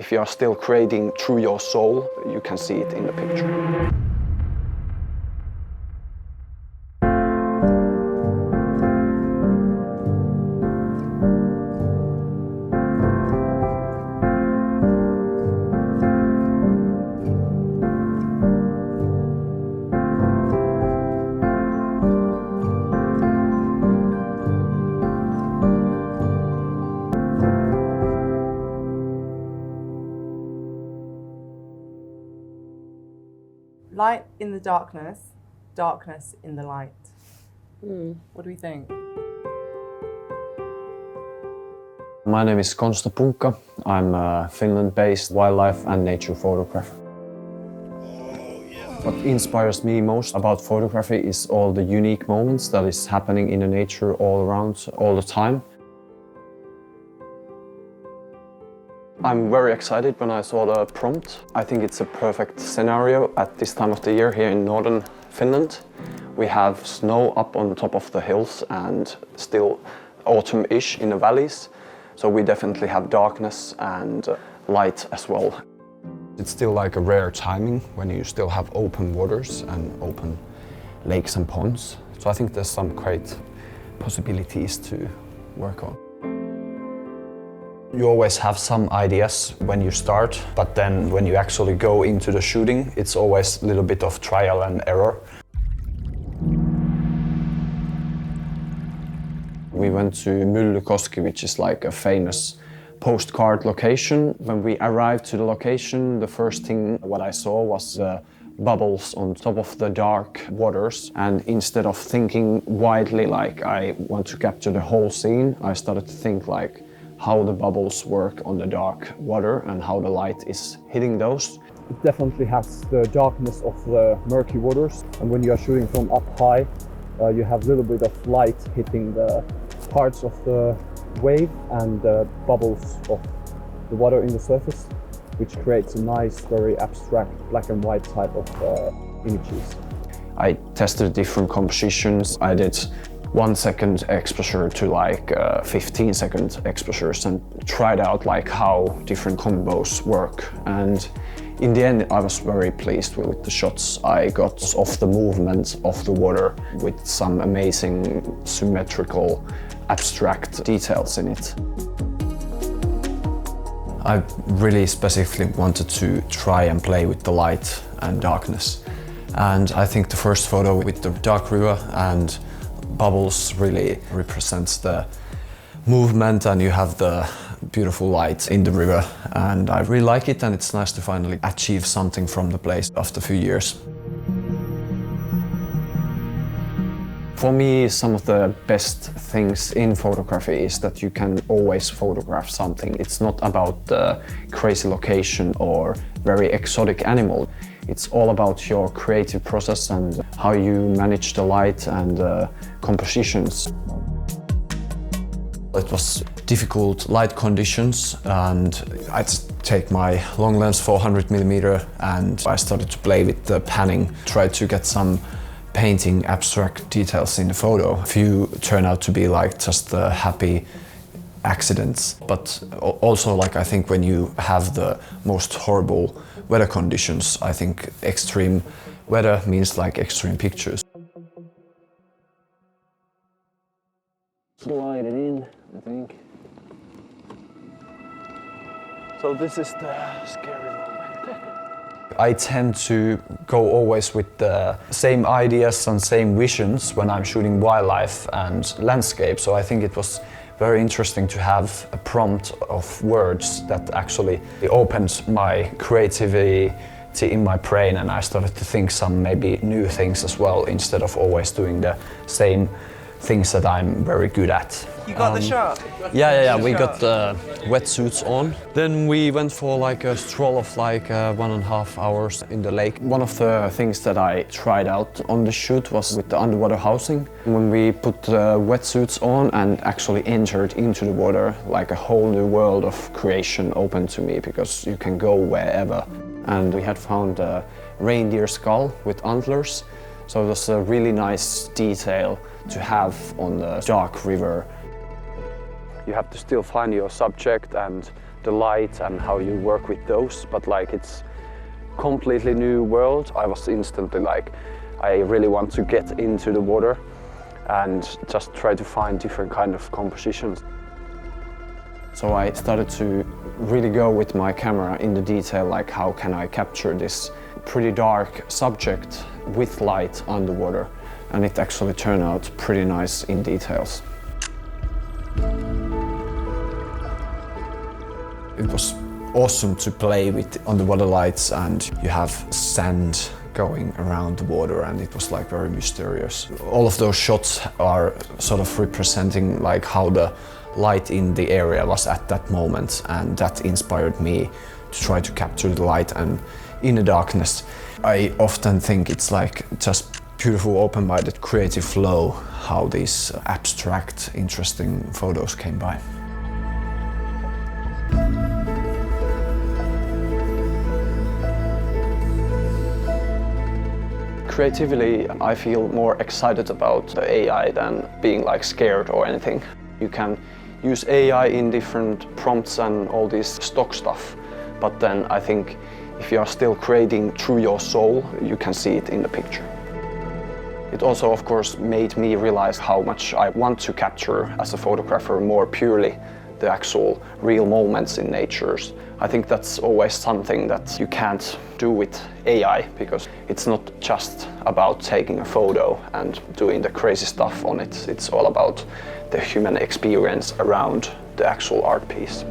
if you are still creating through your soul, you can see it in the picture. Light in the darkness, darkness in the light. What do we think? My name is Konsta Punkka. I'm a Finland-based wildlife and nature photographer. What inspires me most about photography is all the unique moments that is happening in the nature all around, all the time. I'm very excited when I saw the prompt. I think it's a perfect scenario at this time of the year here in northern Finland. We have snow up on top of the hills and still autumn-ish in the valleys. So we definitely have darkness and light as well. It's still like a rare timing when you still have open waters and open lakes and ponds. So I think there's some great possibilities to work on. You always have some ideas when you start, but then when you actually go into the shooting, it's always a little bit of trial and error. We went to Myllykoski, which is like a famous postcard location. When we arrived to the location, the first thing what I saw was bubbles on top of the dark waters. And instead of thinking widely like I want to capture the whole scene, I started to think like how the bubbles work on the dark water and how the light is hitting those. It definitely has the darkness of the murky waters, and when you are shooting from up high, you have a little bit of light hitting the parts of the wave and the bubbles of the water in the surface, which creates a nice, very abstract black and white type of images. I tested different compositions. I did 1 second exposure to like 15-second exposures and tried out like how different combos work. And in the end, I was very pleased with the shots I got of the movement of the water with some amazing symmetrical, abstract details in it. I really specifically wanted to try and play with the light and darkness. And I think the first photo with the dark river and bubbles really represents the movement, and you have the beautiful light in the river, and I really like it, and it's nice to finally achieve something from the place after a few years. For me, some of the best things in photography is that you can always photograph something. It's not about the crazy location or very exotic animal. It's all about your creative process and how you manage the light and compositions. It was difficult light conditions, and I just take my long lens 400mm and I started to play with the panning, tried to get some painting abstract details in the photo. A few turn out to be like just happy accidents, but also like I think when you have the most horrible weather conditions, I think extreme weather means like extreme pictures. Slide it in, I think. So this is the scary moment. I tend to go always with the same ideas and same visions when I'm shooting wildlife and landscape, so I think it was very interesting to have a prompt of words that actually opened my creativity in my brain, and I started to think some maybe new things as well, instead of always doing the same things that I'm very good at. You got the shot? Yeah, we got the wetsuits on. Then we went for like a stroll of like 1.5 hours in the lake. One of the things that I tried out on the shoot was with the underwater housing. When we put the wetsuits on and actually entered into the water, like a whole new world of creation opened to me, because you can go wherever. And we had found a reindeer skull with antlers. So it was a really nice detail to have on the dark river. You have to still find your subject, and the light and how you work with those, but like it's completely new world. I was instantly like, I really want to get into the water and just try to find different kind of compositions. So I started to really go with my camera in the detail, like how can I capture this pretty dark subject with light underwater, and it actually turned out pretty nice in details. It was awesome to play with underwater lights, and you have sand going around the water, and it was like very mysterious. All of those shots are sort of representing like how the light in the area was at that moment, and that inspired me to try to capture the light and in the darkness. I often think it's like just beautiful, open-minded, creative flow, how these abstract, interesting photos came by. Creatively, I feel more excited about the AI than being like scared or anything. You can use AI in different prompts and all this stock stuff, but then I think if you are still creating through your soul, you can see it in the picture. It also, of course, made me realize how much I want to capture as a photographer more purely the actual real moments in nature. I think that's always something that you can't do with AI, because it's not just about taking a photo and doing the crazy stuff on it. It's all about the human experience around the actual art piece.